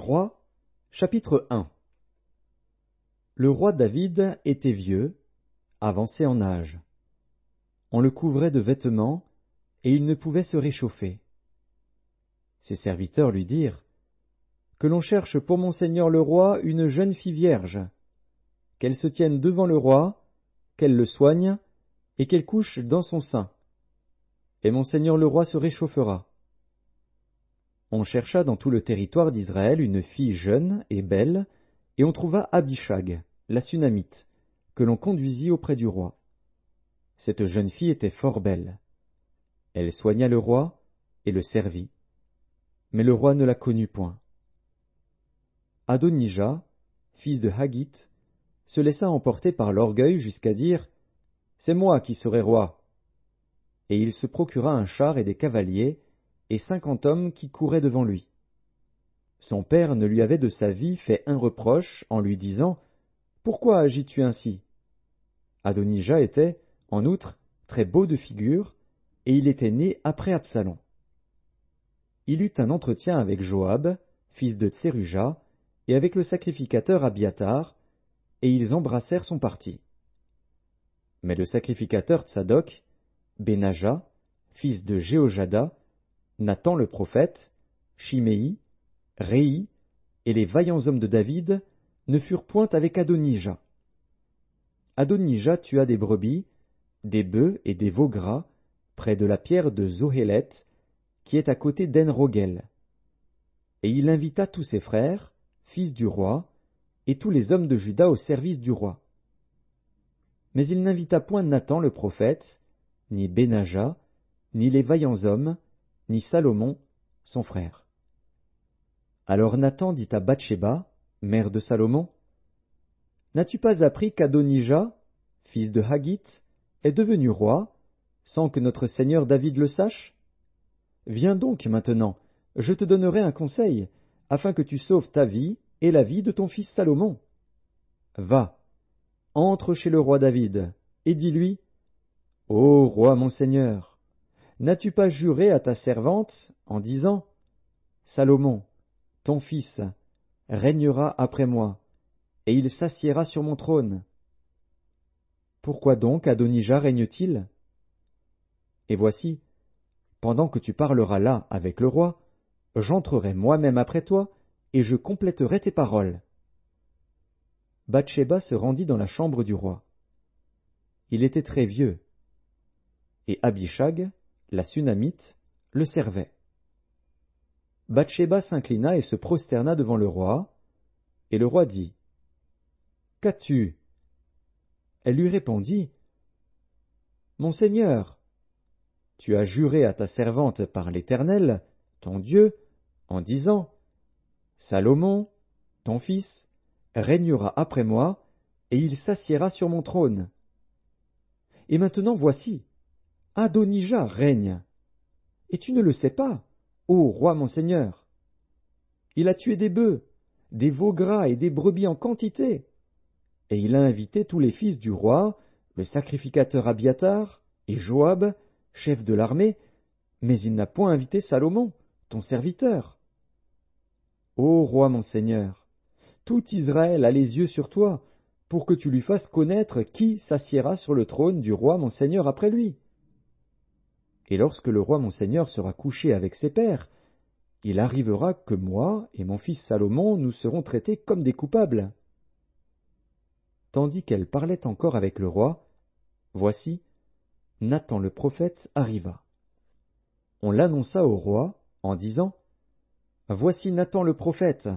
roi, chapitre 1. Le roi David était vieux, avancé en âge. On le couvrait de vêtements, et il ne pouvait se réchauffer. Ses serviteurs lui dirent, « Que l'on cherche pour mon seigneur le roi une jeune fille vierge, qu'elle se tienne devant le roi, qu'elle le soigne, et qu'elle couche dans son sein. Et mon seigneur le roi se réchauffera. » On chercha dans tout le territoire d'Israël une fille jeune et belle, et on trouva Abishag, la Sunamite, que l'on conduisit auprès du roi. Cette jeune fille était fort belle. Elle soigna le roi et le servit. Mais le roi ne la connut point. Adonija, fils de Haggith, se laissa emporter par l'orgueil jusqu'à dire « C'est moi qui serai roi !» Et il se procura un char et des cavaliers, et 50 hommes qui couraient devant lui. Son père ne lui avait de sa vie fait un reproche en lui disant « Pourquoi agis-tu ainsi ?» Adonija était, en outre, très beau de figure, et il était né après Absalom. Il eut un entretien avec Joab, fils de Tseruja, et avec le sacrificateur Abiathar, et ils embrassèrent son parti. Mais le sacrificateur Tsadok, Benaja, fils de Jéhojada, Nathan le prophète, Shimei, Réi, et les vaillants hommes de David ne furent point avec Adonija. Adonija tua des brebis, des bœufs et des veaux gras, près de la pierre de Zohélet, qui est à côté d'En-Rogel. Et il invita tous ses frères, fils du roi, et tous les hommes de Juda au service du roi. Mais il n'invita point Nathan le prophète, ni Benaja, ni les vaillants hommes, ni Salomon, son frère. Alors Nathan dit à Bathsheba, mère de Salomon, « N'as-tu pas appris qu'Adonija, fils de Haggith, est devenu roi, sans que notre seigneur David le sache? Viens donc maintenant, je te donnerai un conseil, afin que tu sauves ta vie et la vie de ton fils Salomon. Va, entre chez le roi David, et dis-lui, « Ô roi mon seigneur, n'as-tu pas juré à ta servante en disant, « Salomon, ton fils, régnera après moi, et il s'assiera sur mon trône. » Pourquoi donc Adonija règne-t-il? Et voici, pendant que tu parleras là avec le roi, j'entrerai moi-même après toi, et je compléterai tes paroles. Bathsheba se rendit dans la chambre du roi. Il était très vieux, et Abishag, la Sunamite, le servait. Bathsheba s'inclina et se prosterna devant le roi, et le roi dit, « Qu'as-tu » Elle lui répondit, « Mon seigneur, tu as juré à ta servante par l'Éternel, ton Dieu, en disant, « Salomon, ton fils, régnera après moi, et il s'assiera sur mon trône. » Et maintenant voici, Adonija règne, et tu ne le sais pas, ô roi mon seigneur. Il a tué des bœufs, des veaux gras et des brebis en quantité, et il a invité tous les fils du roi, le sacrificateur Abiathar, et Joab, chef de l'armée, mais il n'a point invité Salomon, ton serviteur. Ô roi mon seigneur, tout Israël a les yeux sur toi, pour que tu lui fasses connaître qui s'assiera sur le trône du roi mon seigneur après lui. Et lorsque le roi mon seigneur sera couché avec ses pères, il arrivera que moi et mon fils Salomon nous serons traités comme des coupables. » Tandis qu'elle parlait encore avec le roi, voici, Nathan le prophète arriva. On l'annonça au roi en disant, « Voici Nathan le prophète. »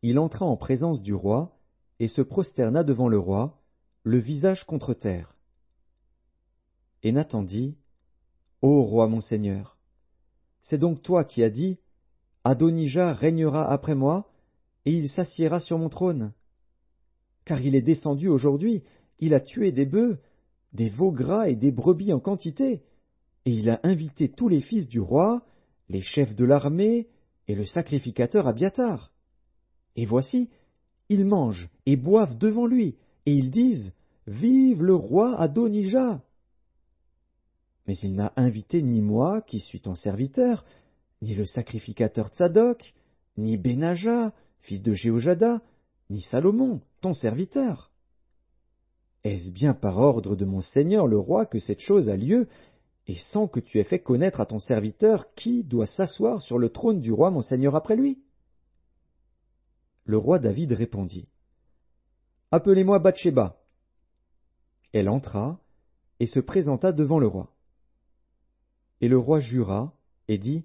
Il entra en présence du roi et se prosterna devant le roi, le visage contre terre. Et Nathan dit, « Ô roi mon seigneur, c'est donc toi qui as dit, « Adonija régnera après moi, et il s'assiera sur mon trône. » Car il est descendu aujourd'hui, il a tué des bœufs, des veaux gras et des brebis en quantité, et il a invité tous les fils du roi, les chefs de l'armée et le sacrificateur Abiathar. Et voici, ils mangent et boivent devant lui, et ils disent, « Vive le roi Adonija !» Mais il n'a invité ni moi, qui suis ton serviteur, ni le sacrificateur Tsadok, ni Benaja, fils de Jéhojada, ni Salomon, ton serviteur. Est-ce bien par ordre de mon seigneur le roi que cette chose a lieu, et sans que tu aies fait connaître à ton serviteur qui doit s'asseoir sur le trône du roi mon seigneur après lui? Le roi David répondit, Appelez-moi Bathsheba. Elle entra et se présenta devant le roi. Et le roi jura et dit,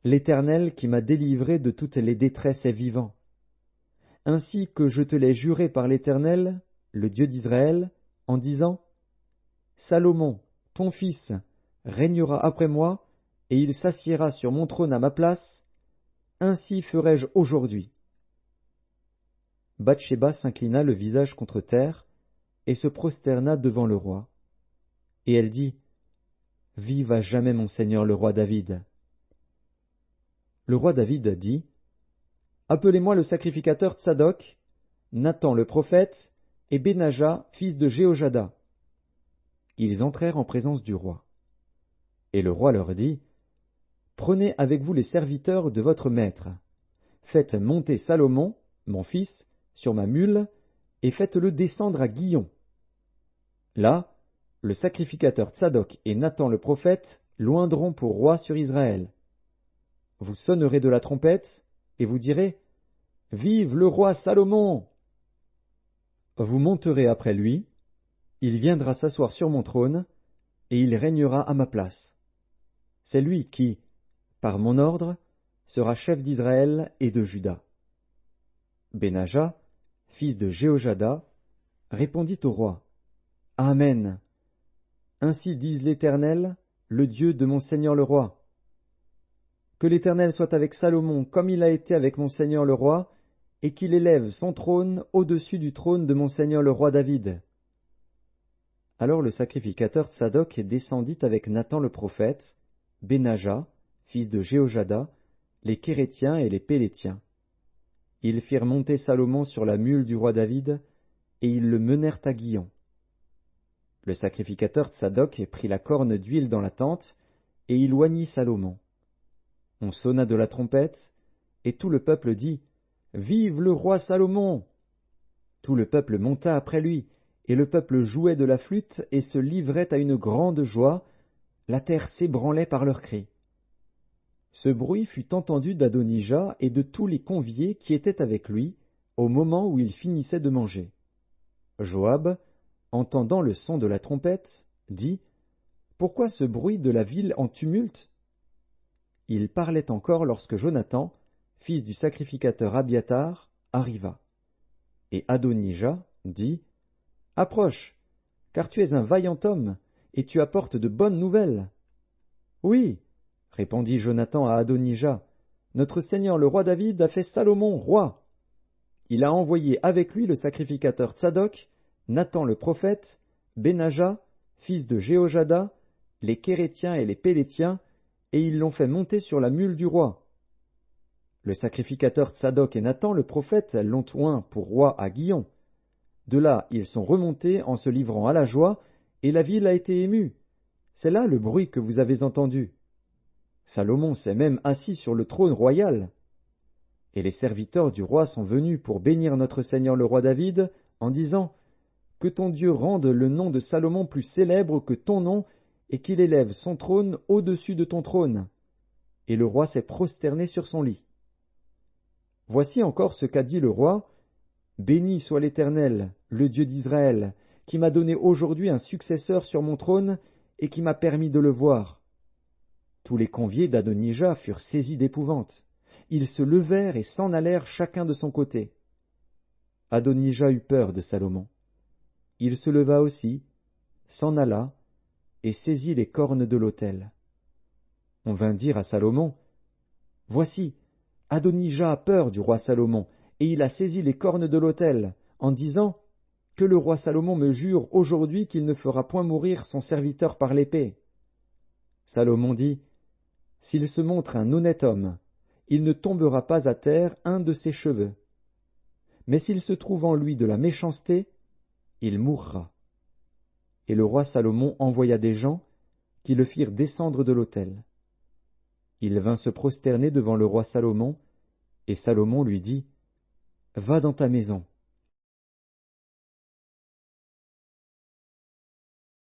L'Éternel qui m'a délivré de toutes les détresses est vivant. Ainsi que je te l'ai juré par l'Éternel, le Dieu d'Israël, en disant, Salomon, ton fils, régnera après moi, et il s'assiera sur mon trône à ma place, ainsi ferai-je aujourd'hui. Bathsheba s'inclina le visage contre terre, et se prosterna devant le roi. Et elle dit, Vive à jamais mon seigneur le roi David. Le roi David dit, Appelez-moi le sacrificateur Tsadok, Nathan le prophète, et Benaja, fils de Jéhojada. Ils entrèrent en présence du roi. Et le roi leur dit, Prenez avec vous les serviteurs de votre maître. Faites monter Salomon, mon fils, sur ma mule, et faites-le descendre à Guillon. Là, le sacrificateur Tsadok et Nathan le prophète loindront pour roi sur Israël. Vous sonnerez de la trompette, et vous direz, Vive le roi Salomon! Vous monterez après lui, il viendra s'asseoir sur mon trône, et il régnera à ma place. C'est lui qui, par mon ordre, sera chef d'Israël et de Juda. Benaja, fils de Jéhojada, répondit au roi, Amen. Ainsi dise l'Éternel, le Dieu de mon seigneur le roi. Que l'Éternel soit avec Salomon comme il a été avec mon seigneur le roi, et qu'il élève son trône au-dessus du trône de mon seigneur le roi David. Alors le sacrificateur Tsadok descendit avec Nathan le prophète, Benaja, fils de Jéhojada, les Kérétiens et les Pélétiens. Ils firent monter Salomon sur la mule du roi David, et ils le menèrent à Guillon. Le sacrificateur Tsadok prit la corne d'huile dans la tente, et il oignit Salomon. On sonna de la trompette, et tout le peuple dit, Vive le roi Salomon! Tout le peuple monta après lui, et le peuple jouait de la flûte et se livrait à une grande joie, la terre s'ébranlait par leurs cris. Ce bruit fut entendu d'Adonija et de tous les conviés qui étaient avec lui, au moment où il finissait de manger. Joab, entendant le son de la trompette, dit, Pourquoi ce bruit de la ville en tumulte? Il parlait encore lorsque Jonathan, fils du sacrificateur Abiathar, arriva. Et Adonija dit, Approche, car tu es un vaillant homme, et tu apportes de bonnes nouvelles. Oui, répondit Jonathan à Adonija, notre seigneur le roi David a fait Salomon roi. Il a envoyé avec lui le sacrificateur Tsadok, Nathan le prophète, Benaja, fils de Jéhojada, les Kérétiens et les Pélétiens, et ils l'ont fait monter sur la mule du roi. Le sacrificateur Tsadok et Nathan le prophète l'ont oint pour roi à Guillon. De là, ils sont remontés en se livrant à la joie, et la ville a été émue. C'est là le bruit que vous avez entendu. Salomon s'est même assis sur le trône royal. Et les serviteurs du roi sont venus pour bénir notre seigneur le roi David, en disant, Que ton Dieu rende le nom de Salomon plus célèbre que ton nom, et qu'il élève son trône au-dessus de ton trône. Et le roi s'est prosterné sur son lit. Voici encore ce qu'a dit le roi, Béni soit l'Éternel, le Dieu d'Israël, qui m'a donné aujourd'hui un successeur sur mon trône, et qui m'a permis de le voir. Tous les conviés d'Adonija furent saisis d'épouvante. Ils se levèrent et s'en allèrent chacun de son côté. Adonija eut peur de Salomon. Il se leva aussi, s'en alla, et saisit les cornes de l'autel. On vint dire à Salomon, Voici, Adonija a peur du roi Salomon, et il a saisi les cornes de l'autel, en disant, Que le roi Salomon me jure aujourd'hui qu'il ne fera point mourir son serviteur par l'épée. Salomon dit, S'il se montre un honnête homme, il ne tombera pas à terre un de ses cheveux. Mais s'il se trouve en lui de la méchanceté, il mourra. Et le roi Salomon envoya des gens qui le firent descendre de l'autel. il vint se prosterner devant le roi Salomon, et Salomon lui dit, « Va dans ta maison. »